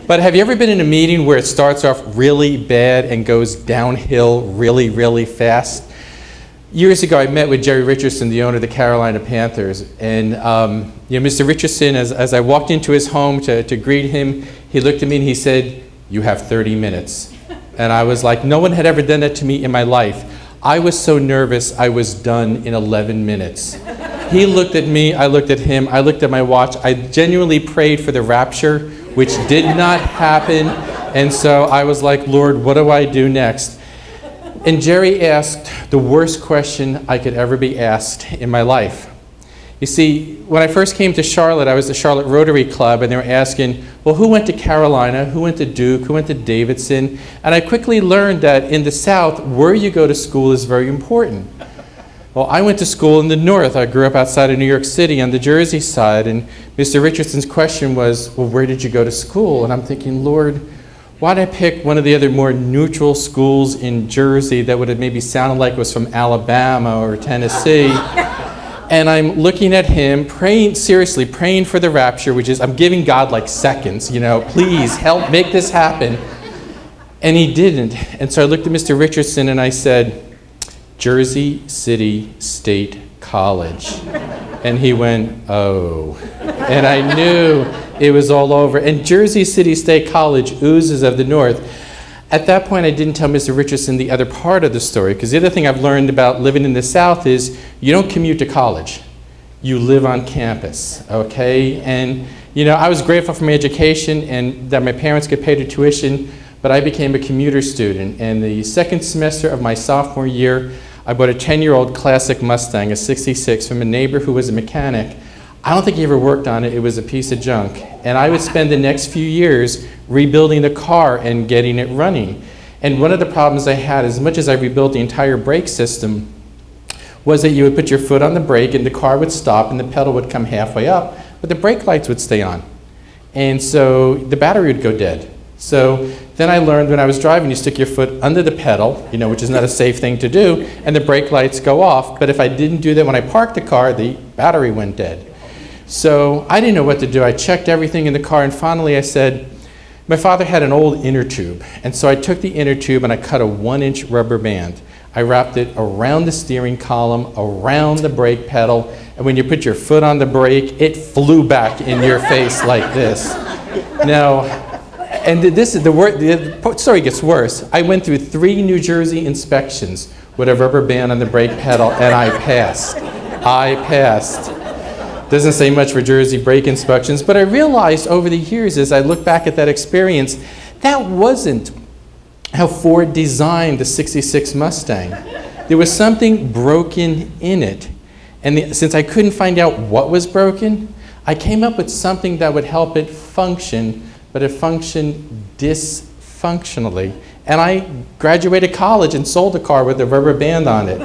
But have you ever been in a meeting where it starts off really bad and goes downhill really, really fast? Years ago, I met with Jerry Richardson, the owner of the Carolina Panthers. And Mr. Richardson, as I walked into his home to greet him, he looked at me and he said, "You have 30 minutes. And I was like, no one had ever done that to me in my life. I was so nervous, I was done in 11 minutes. He looked at me, I looked at him, I looked at my watch. I genuinely prayed for the rapture, which did not happen. And so I was like, Lord, what do I do next? And Jerry asked the worst question I could ever be asked in my life. You see, when I first came to Charlotte, I was at the Charlotte Rotary Club, and they were asking, well, who went to Carolina, who went to Duke, who went to Davidson? And I quickly learned that in the South, where you go to school is very important. Well, I went to school in the North. I grew up outside of New York City on the Jersey side, and Mr. Richardson's question was, well, where did you go to school? And I'm thinking, Lord, why'd I pick one of the other more neutral schools in Jersey that would have maybe sounded like it was from Alabama or Tennessee? And I'm looking at him, praying, seriously, praying for the rapture, which is, I'm giving God like seconds, please help make this happen. And he didn't. And so I looked at Mr. Richardson and I said, Jersey City State College. And he went, oh. And I knew it was all over. And Jersey City State College oozes of the North. At that point, I didn't tell Mr. Richardson the other part of the story, because the other thing I've learned about living in the South is you don't commute to college. You live on campus, okay? And, I was grateful for my education and that my parents could pay the tuition, but I became a commuter student. And the second semester of my sophomore year, I bought a 10-year-old classic Mustang, a 66, from a neighbor who was a mechanic. I don't think he ever worked on it. It was a piece of junk. And I would spend the next few years rebuilding the car and getting it running. And one of the problems I had, as much as I rebuilt the entire brake system, was that you would put your foot on the brake and the car would stop and the pedal would come halfway up, but the brake lights would stay on. And so the battery would go dead. So then I learned when I was driving, you stick your foot under the pedal, which is not a safe thing to do, and the brake lights go off. But if I didn't do that when I parked the car, the battery went dead. So I didn't know what to do. I checked everything in the car, and finally I said, my father had an old inner tube, and so I took the inner tube and I cut a 1-inch rubber band. I wrapped it around the steering column, around the brake pedal, and when you put your foot on the brake, it flew back in your face like this. Now, and this is the story gets worse. I went through 3 New Jersey inspections with a rubber band on the brake pedal, and I passed. I passed. Doesn't say much for Jersey brake inspections, but I realized over the years as I look back at that experience, that wasn't how Ford designed the 66 Mustang. There was something broken in it. And since I couldn't find out what was broken, I came up with something that would help it function, but it functioned dysfunctionally. And I graduated college and sold a car with a rubber band on it.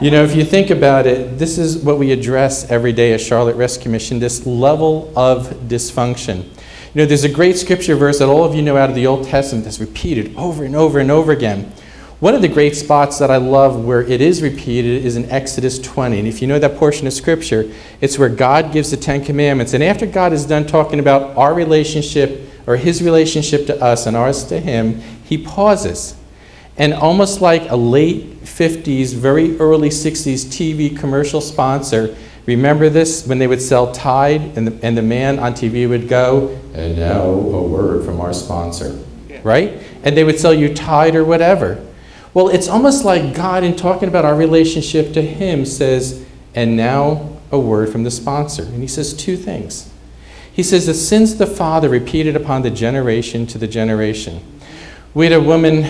If you think about it, this is what we address every day at Charlotte Rescue Mission, this level of dysfunction. There's a great scripture verse that all of you know out of the Old Testament that's repeated over and over and over again. One of the great spots that I love where it is repeated is in Exodus 20. And if you know that portion of scripture, it's where God gives the 10 Commandments. And after God is done talking about our relationship, or his relationship to us and ours to him, he pauses. And almost like a late 50s, very early 60s TV commercial sponsor, remember this, when they would sell Tide and the man on TV would go, and now a word from our sponsor, right? And they would sell you Tide or whatever. Well, it's almost like God, in talking about our relationship to him, says, and now a word from the sponsor. And he says 2 things. He says, the sins of the father repeated upon the generation to the generation. We had a woman,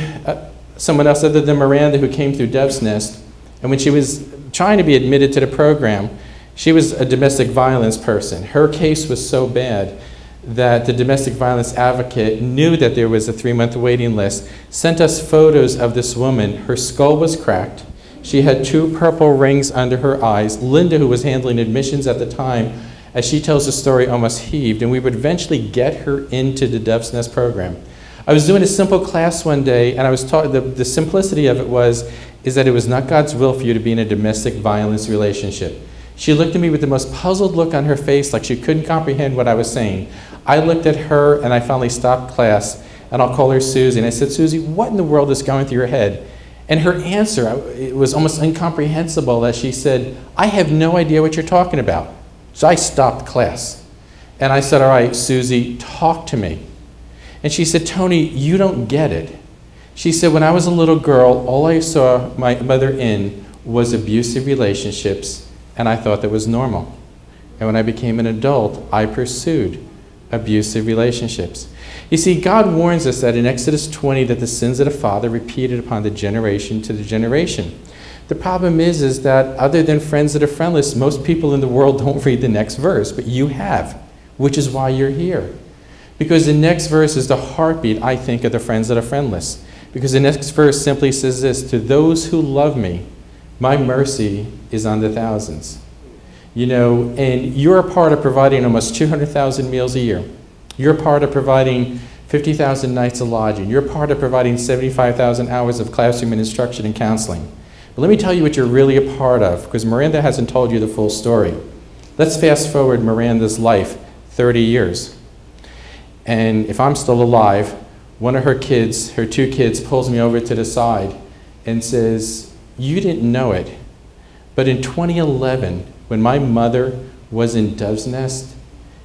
someone else other than Miranda, who came through Dove's Nest, and when she was trying to be admitted to the program, she was a domestic violence person. Her case was so bad that the domestic violence advocate knew that there was a 3-month waiting list, sent us photos of this woman. Her skull was cracked. She had 2 purple rings under her eyes. Linda, who was handling admissions at the time, as she tells the story, almost heaved, and we would eventually get her into the Dove's Nest program. I was doing a simple class one day, and I was taught the simplicity of it is that it was not God's will for you to be in a domestic violence relationship. She looked at me with the most puzzled look on her face, like she couldn't comprehend what I was saying. I looked at her and I finally stopped class, and I'll call her Susie, and I said, Susie, what in the world is going through your head? And her answer, it was almost incomprehensible, as she said, I have no idea what you're talking about. So I stopped class. And I said, all right, Susie, talk to me. And she said, Tony, you don't get it. She said, when I was a little girl, all I saw my mother in was abusive relationships, and I thought that was normal. And when I became an adult, I pursued abusive relationships. You see, God warns us that in Exodus 20 that the sins of the father repeated upon the generation to the generation. The problem is that other than friends that are friendless, most people in the world don't read the next verse, but you have, which is why you're here. Because the next verse is the heartbeat, I think, of the friends that are friendless. Because the next verse simply says this, to those who love me, my mercy is on the thousands. You know, and you're a part of providing almost 200,000 meals a year. You're a part of providing 50,000 nights of lodging. You're a part of providing 75,000 hours of classroom and instruction and counseling. But let me tell you what you're really a part of, because Miranda hasn't told you the full story. Let's fast forward Miranda's life 30 years. And if I'm still alive, one of her kids, her two kids, pulls me over to the side and says, you didn't know it, but in 2011, when my mother was in Dove's Nest,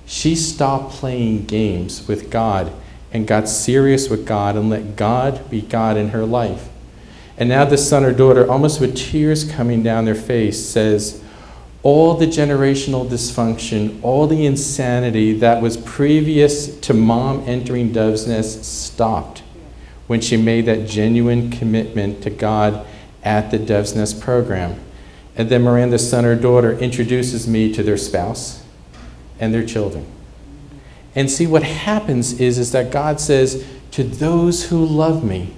she stopped playing games with God and got serious with God and let God be God in her life. And now this son or daughter, almost with tears coming down their face, says, all the generational dysfunction, all the insanity that was previous to mom entering Dove's Nest stopped when she made that genuine commitment to God at the Dove's Nest program. And then Miranda's son or daughter introduces me to their spouse and their children. And see, what happens is that God says, to those who love me,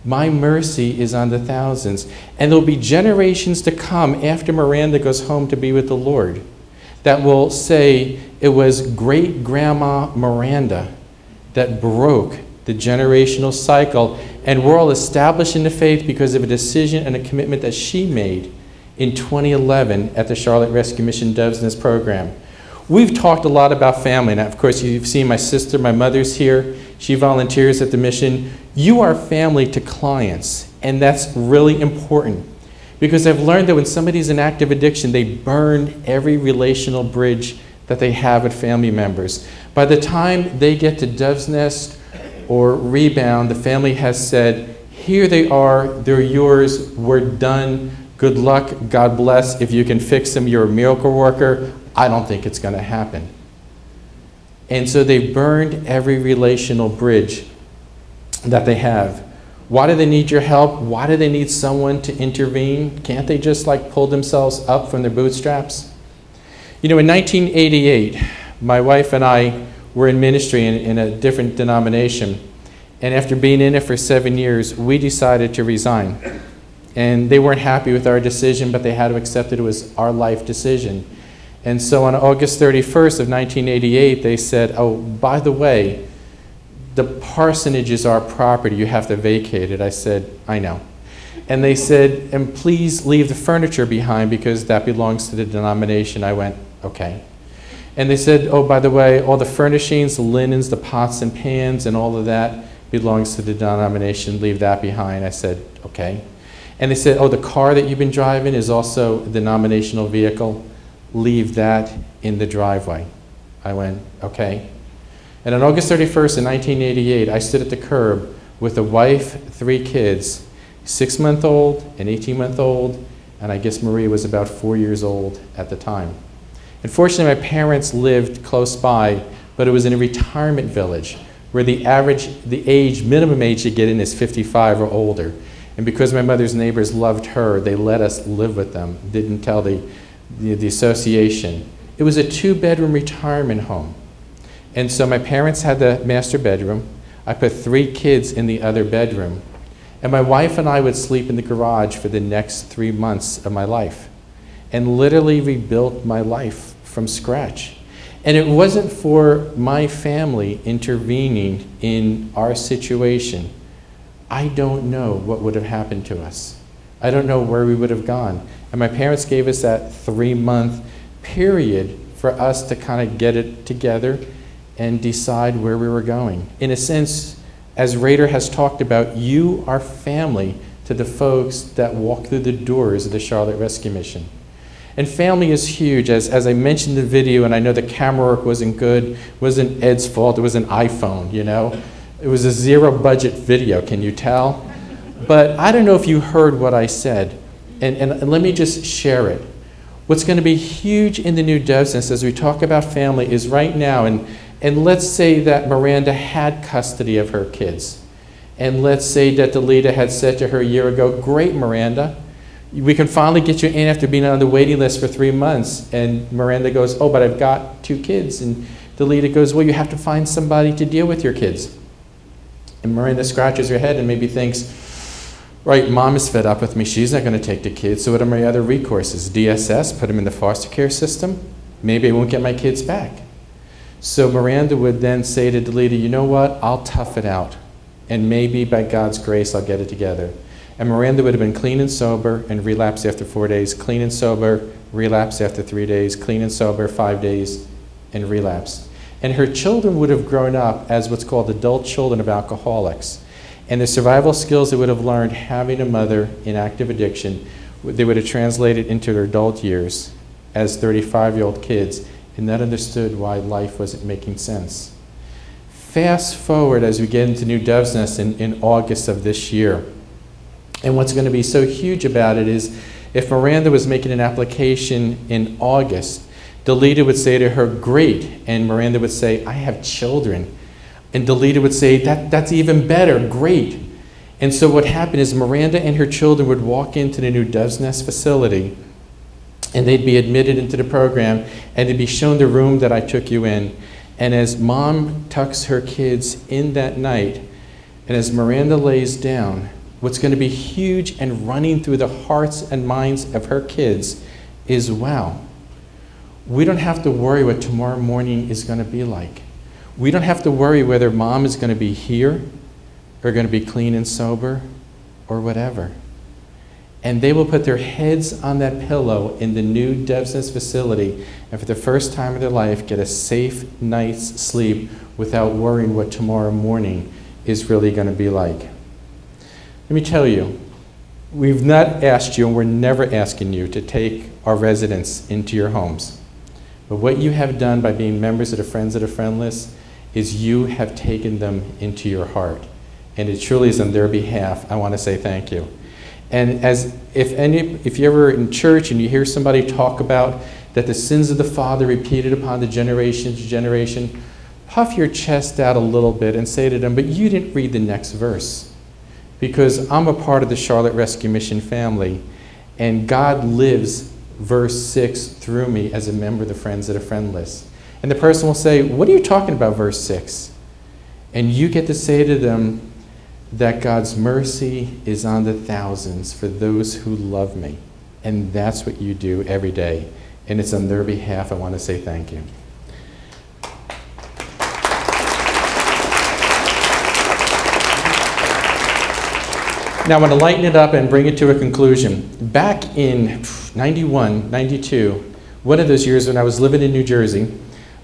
my mercy is on the thousands. And there'll be generations to come after Miranda goes home to be with the Lord that will say it was great-grandma Miranda that broke the generational cycle, and we're all established in the faith because of a decision and a commitment that she made in 2011 at the Charlotte Rescue Mission Dove's Nest program. We've talked a lot about family. Now, of course, you've seen my sister, my mother's here. She volunteers at the mission. You are family to clients, and that's really important because I've learned that when somebody's in active addiction, they burn every relational bridge that they have with family members. By the time they get to Dove's Nest or Rebound, the family has said, here they are, they're yours, we're done, good luck, God bless, if you can fix them, you're a miracle worker. I don't think it's going to happen. And so they've burned every relational bridge that they have. Why do they need your help? Why do they need someone to intervene? Can't they just like pull themselves up from their bootstraps? You know, in 1988, my wife and I were in ministry in a different denomination. And after being in it for 7 years, we decided to resign. And they weren't happy with our decision, but they had to accept that it was our life decision. And so on August 31st of 1988, they said, oh, by the way, the parsonage is our property. You have to vacate it. I said, I know. And they said, and please leave the furniture behind because that belongs to the denomination. I went, okay. And they said, oh, by the way, all the furnishings, the linens, the pots and pans, and all of that belongs to the denomination. Leave that behind. I said, okay. And they said, oh, the car that you've been driving is also a denominational vehicle. Leave that in the driveway. I went, okay. And on August 31st in 1988, I stood at the curb with a wife, 3 kids, 6-month-old, an 18-month-old, and I guess Marie was about 4 years old at the time. Unfortunately, my parents lived close by, but it was in a retirement village where the minimum age to get in is 55 or older. And because my mother's neighbors loved her, they let us live with them, didn't tell the association. It was a 2-bedroom retirement home. And so my parents had the master bedroom. I put 3 kids in the other bedroom. And my wife and I would sleep in the garage for the next 3 months of my life and literally rebuilt my life from scratch. And it wasn't for my family intervening in our situation. I don't know what would have happened to us. I don't know where we would have gone. And my parents gave us that 3-month period for us to kind of get it together and decide where we were going. In a sense, as Rader has talked about, you are family to the folks that walk through the doors of the Charlotte Rescue Mission. And family is huge. As I mentioned in the video, and I know the camera work wasn't good, it wasn't Ed's fault, it was an iPhone, you know? It was a zero budget video, can you tell? But I don't know if you heard what I said, and let me just share it. What's going to be huge in the new Devsnest as we talk about family is right now, and let's say that Miranda had custody of her kids. And let's say that Delita had said to her a year ago, great, Miranda, we can finally get you in after being on the waiting list for 3 months. And Miranda goes, oh, but I've got 2 kids. And Delita goes, well, you have to find somebody to deal with your kids. And Miranda scratches her head and maybe thinks, right, mom is fed up with me. She's not going to take the kids. So what are my other recourses? DSS, put them in the foster care system. Maybe I won't get my kids back. So Miranda would then say to Delita, you know what, I'll tough it out. And maybe by God's grace, I'll get it together. And Miranda would have been clean and sober and relapse after 4 days, clean and sober, relapse after 3 days, clean and sober 5 days, and relapse. And her children would have grown up as what's called adult children of alcoholics. And the survival skills they would have learned having a mother in active addiction, they would have translated into their adult years as 35-year-old kids and not understood why life wasn't making sense. Fast forward as we get into New Devsnest in August of this year. And what's going to be so huge about it is if Miranda was making an application in August, Delita would say to her, great, and Miranda would say, I have children. And Delita would say, that's even better, great. And so what happened is Miranda and her children would walk into the New Devsnest facility, and they'd be admitted into the program, and they'd be shown the room that I took you in. And as mom tucks her kids in that night, and as Miranda lays down, what's going to be huge and running through the hearts and minds of her kids is, wow, we don't have to worry what tomorrow morning is going to be like. We don't have to worry whether mom is going to be here or going to be clean and sober or whatever. And they will put their heads on that pillow in the New Devsnest facility and for the first time in their life get a safe night's sleep without worrying what tomorrow morning is really going to be like. Let me tell you, we've not asked you and we're never asking you to take our residents into your homes. But what you have done by being members of the Friends of the Friendless is you have taken them into your heart. And it truly is on their behalf, I want to say thank you. And as if you're ever in church and you hear somebody talk about that the sins of the father repeated upon the generation to generation, puff your chest out a little bit and say to them, but you didn't read the next verse. Because I'm a part of the Charlotte Rescue Mission family, and God lives verse 6 through me as a member of the Friends of the Friendless. And the person will say, what are you talking about, verse 6? And you get to say to them that God's mercy is on the thousands for those who love me. And that's what you do every day. And it's on their behalf I want to say thank you. Now I want to lighten it up and bring it to a conclusion. Back in 91, 92, one of those years when I was living in New Jersey,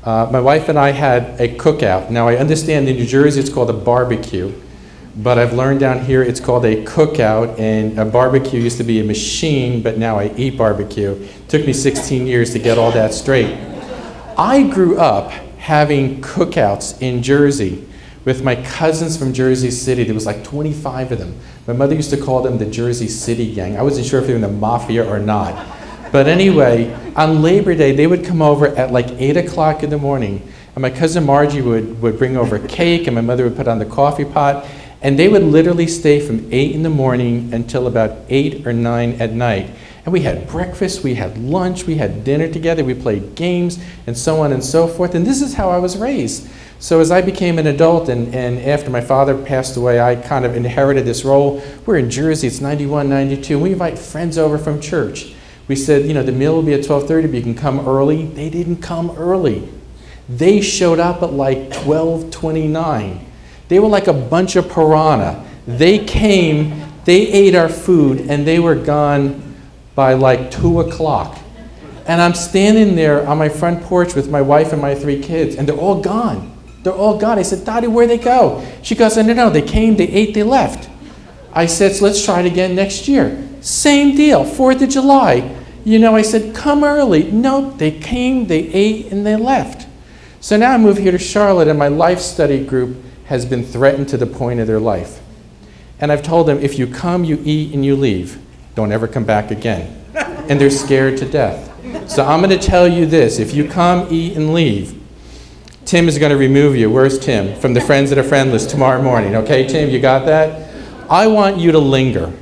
my wife and I had a cookout. Now I understand in New Jersey it's called a barbecue, but I've learned down here it's called a cookout, and a barbecue used to be a machine, but now I eat barbecue. It took me 16 years to get all that straight. I grew up having cookouts in Jersey with my cousins from Jersey City. There was like 25 of them. My mother used to call them the Jersey City Gang. I wasn't sure if they were in the mafia or not. But anyway, on Labor Day, they would come over at like 8 o'clock in the morning, and my cousin Margie would bring over cake, and my mother would put on the coffee pot, and they would literally stay from 8 in the morning until about 8 or 9 at night. And we had breakfast, we had lunch, we had dinner together, we played games, and so on and so forth. And this is how I was raised. So as I became an adult, and after my father passed away, I kind of inherited this role. We're in Jersey, it's 91, 92, and we invite friends over from church. We said, you know, the meal will be at 12:30, but you can come early. They didn't come early. They showed up at like 12:29. They were like a bunch of piranha. They came, they ate our food, and they were gone by like 2 o'clock. And I'm standing there on my front porch with my wife and my 3 kids, and they're all gone. They're all gone. I said, Dottie, where'd they go? She goes, no, they came, they ate, they left. I said, so let's try it again next year. Same deal, 4th of July. You know, I said, come early. Nope, they came, they ate, and they left. So now I move here to Charlotte, and my life study group has been threatened to the point of their life. And I've told them, if you come, you eat, and you leave. Don't ever come back again. And they're scared to death. So I'm going to tell you this. If you come, eat, and leave, Tim is going to remove you. Where's Tim? From the Friends That Are Friendless tomorrow morning. Okay, Tim, you got that? I want you to linger.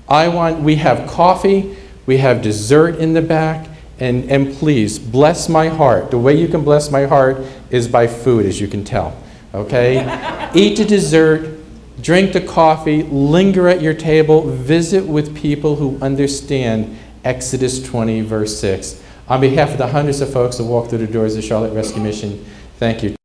We have coffee, we have dessert in the back, and please, bless my heart. The way you can bless my heart is by food, as you can tell. Okay? Eat the dessert, drink the coffee, linger at your table, visit with people who understand Exodus 20, verse 6. On behalf of the hundreds of folks that walk through the doors of the Charlotte Rescue Mission, thank you.